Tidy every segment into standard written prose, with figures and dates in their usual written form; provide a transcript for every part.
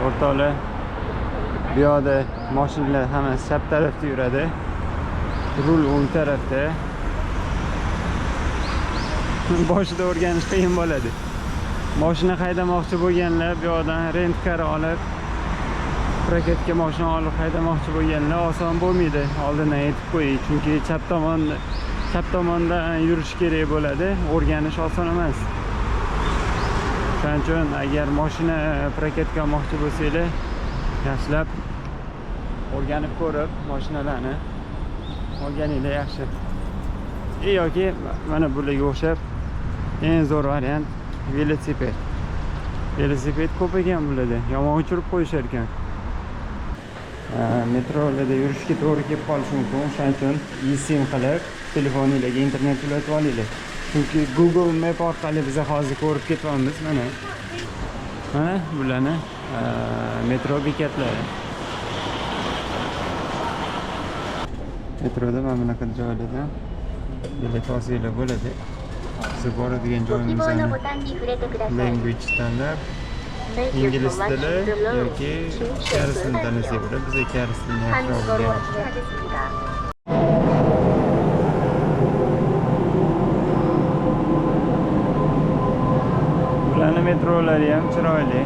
o'rtoqlar, bu yoqda mashinalar hammasi chap tarafda yuradi. Rul o'ng tarafda. Boshida o'rganish qiyin bo'ladi. Mashina haydamoqchi bo'lganlar, bu yoqdan rent-kar olib, prokatga mashina olib haydamoqchi bo'lganlar oson bo'lmaydi. Oldindan aytib qo'ying, chunki chap tomonda yurish kerak bo'ladi. O'rganish oson emas. Shuning uchun agar mashina prokatga olmoqchi bo'lsanglar, yaxshilab o'rganib ko'rib, mashinalarni olganinglar yaxshi. Yoki mana bularga o'xshab eng zo'r variant velosiped. Velosiped ko'p ekan bularda, yomon uchirib qo'yishar ekan. Metrolarda yurishga to'g'ri kelib qolishi mumkin. Shuning uchun eSIM qilib telefoningizga internet ulatib olinglar. Chunki Google Map orqali biz hozir ko'rib ketyapmiz mana. Mana bularni metro bekatlari. Metroda mana bunaqa joylarda bilet olsanglar bo'ladi. Siz boradigan joyimizni language tanlab, ingliz tili yoki koreys tilini tanlasak bo'ladi. Biz koreys tilini yaxshiroq bilamiz. Bularning metrolari ham chiroyli.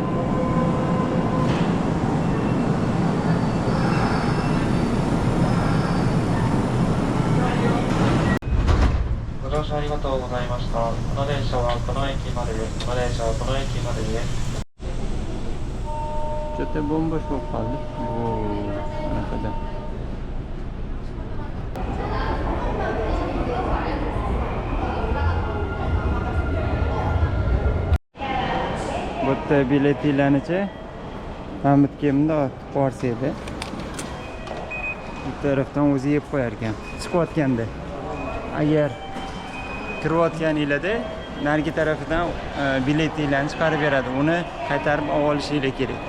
ありがとうございました。この電車はこの駅までです。この電車はこの駅までです。Juda bombosh bo'lib qoldi. Anaqada. Bu yerda biletlarni-chi Hamidga bundoq borsa edi. Bu tarafdan o'zi yeb qo'yar ekan. Chiqayotganda. Agar kirayotganingizda narigi tarafidan biletinglarni chiqarib beradi. Uni qaytarib olishingiz kerak.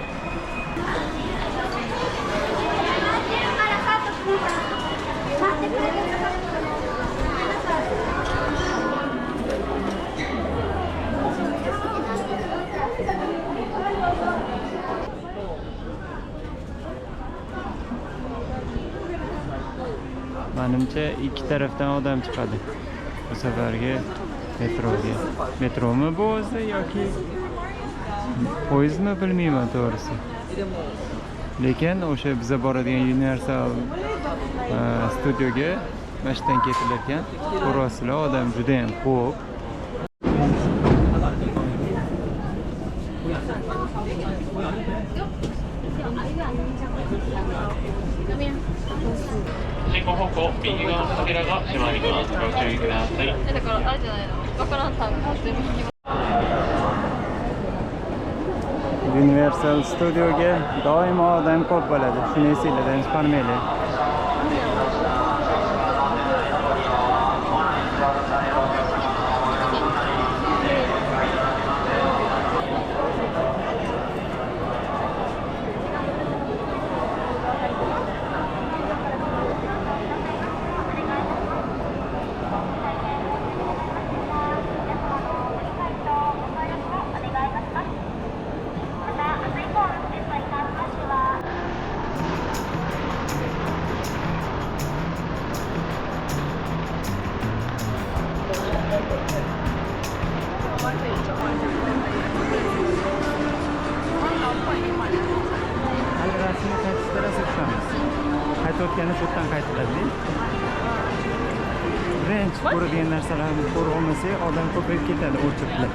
Menimcha ikki tarafdan odam chiqadi. Bu safargi metroga. Metromi bu o'zi yoki poyezdmi bilmayman to'g'risi. Lekin o'sha biza boradigan Universal studioga mashdan ketilar ekan. Ko'rasizlar, odam juda ham ko'p.進行方向、右側の扉が閉まります。ご注意ください。だからあれじゃないの。わからん単語全部引きます。Universal Studioga doimo odam ko'p bo'ladi. Shuni esingizdan chiqarmanglar. Qaytayotganda shu yerdan qaytiladi. Birinchi ko'radigan narsalarni ko'rib olmasak, odam ko'payib ketadi o'chirib.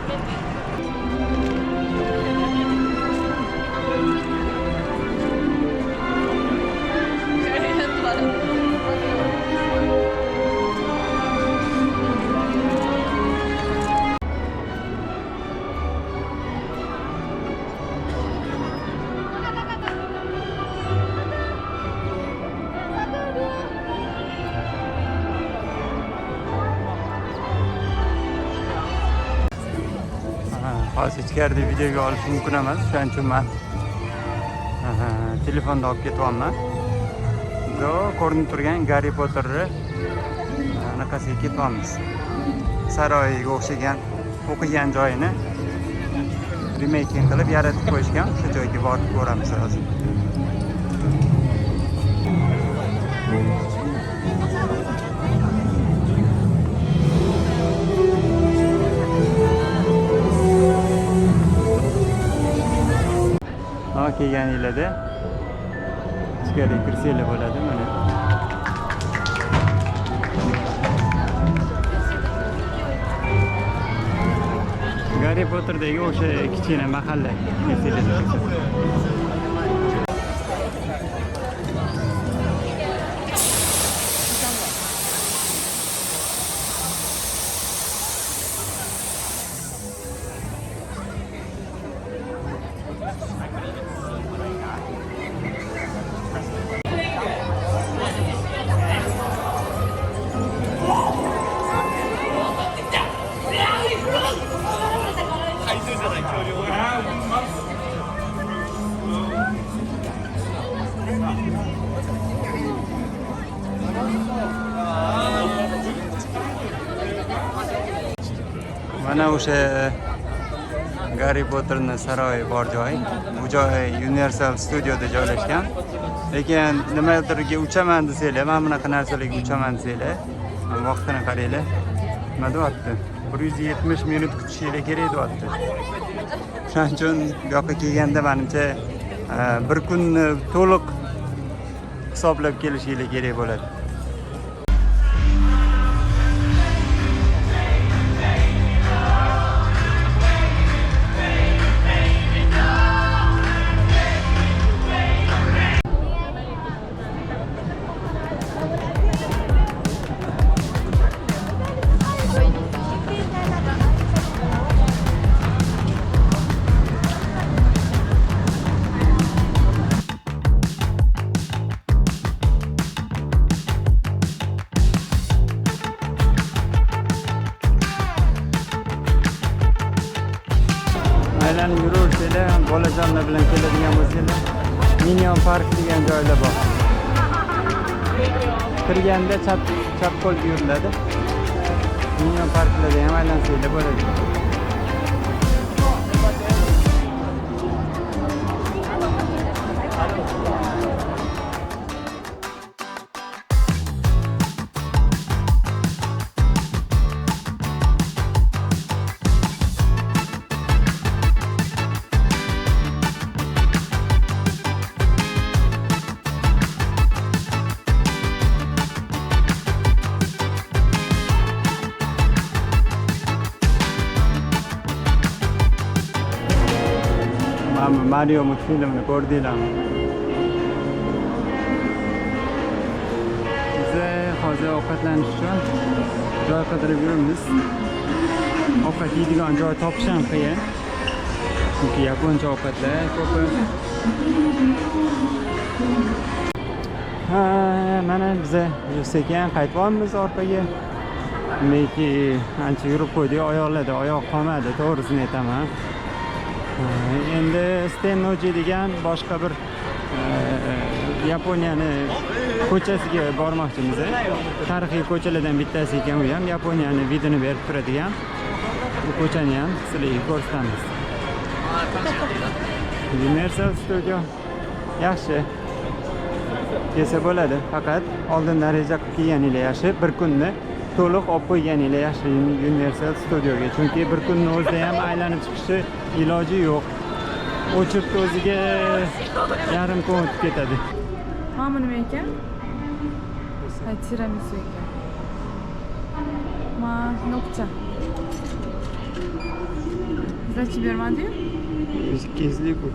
Hozir ichkarida videoga olish mumkin emas. Shuning uchun men telefonda olib ketyapman. Bu ko'rinib turgan Harry Potterni anaqasiga ketyapmiz. Saroyiga o'xshagan o'qigan joyini remaking qilib yaratib qo'yishgan. Shu joyga borib ko'ramiz hozir. Ha, kelganinglarda ichkariga kirsanglar bo'ladi mana. Harry Potter'dagi o'sha kichkina mahalla kelsangiz. Mana o'sha Harry Potterning saroyi bor joy. Bu joy Universal Studioda joylashgan. Lekin nimadirga uchaman desanglar, mana bunaqa narsalarga uchaman desanglar, vaqtini qaranglar. Nima deyapti? 170 minut kutishinglar kerak deyapti. Shuning uchun bu yoqqa kelganda menimcha bir kunni to'liq hisoblab kelishinglar kerak bo'ladi. Aylanib yuraversanglar, bolajonlar bilan keladigan bo'lsanglar, Minion Park degan joyda bor. Kirganda chap qo'lga yuriladi. Minion Parklarda ham aylansanglar bo'ladi. Mario multfilmini ko'rdinglarmi? Biz hozir ovqatlanish uchun joy qidirib yuribmiz. Ovqat yeydigan joy topish ham qiyin. Chunki yaponcha ovqatlar ko'p. Mana biz sekin qaytyapmiz orqaga. Lekin ancha yurib qo'ydik, oyoqlarda oyoq qolmadi, to'g'risini aytaman. Endi Stennoji degan boshqa bir Yaponiyani ko'chasiga bormoqchimiz. Tarixiy ko'chalardan bittasi ekan u ham. Yaponiyani vidini berib turadigan. Bu ko'chani ham sizlarga ko'rsatamiz. Universal Studio yaxshi. Kelsa bo'ladi, faqat oldindan reja qilib kelganinglar yaxshi, bir kunni to'liq olib qo'yganinglar yaxshi Universal Studioga. Chunki bir kunni o'zida ham aylanib chiqishi iloji yo'q. O'chirib o'ziga yarim kun o'tib ketadi. Mana nima ekan? Tiramisu ekan. Ma nokcha. Sdачи bermadi-yu? Kezlik bu.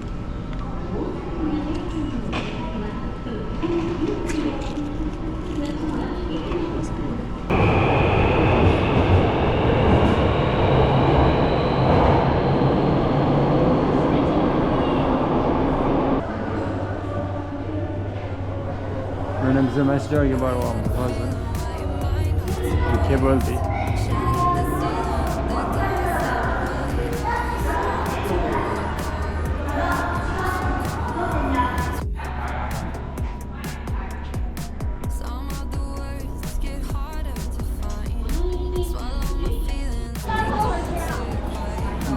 Mana biz mana shu joyga boryapmiz hozir. Ikki bo'ldi.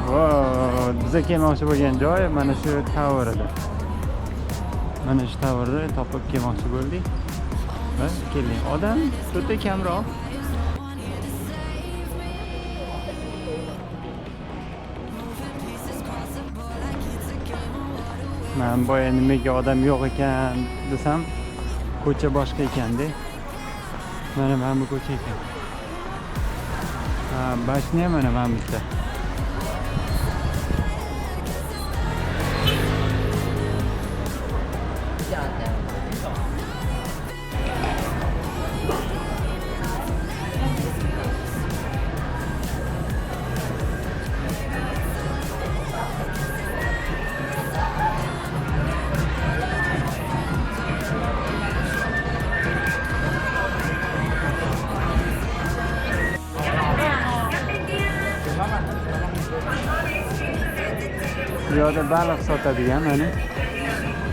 Wow. biza kelmoqchi bo'lgan joy mana shu tower edi. Mana shu towerni topib kelmoqchi bo'ldik. Va keldik. Odam to'rtta kamroq. Men boya nimaga odam yo'q ekan desam, ko'cha boshqa ekanda. Mana bu ko'cha ekan. Ha, bashni mana bitta. Bu yerda baliq sotadigan mana.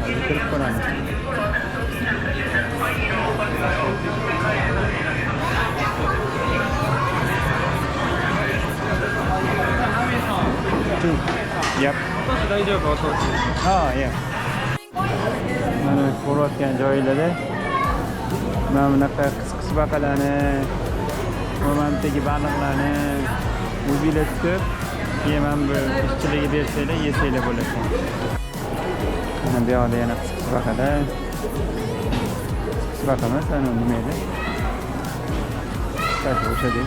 Hozir kirib ko'ramiz. Yep. Ha, yeah. Mana ko'rayotgan joylarda mana bunaqa qisqichbaqalarni, o'rmondagi baliqlarni mobilga tutib, keyin bu ishchilarga bersanglar, yesanglar bo'ladi. Mana bu yerda yana qisqichbaqalar. Qisqichbaqamas, ana nima edi? O'sha deydi.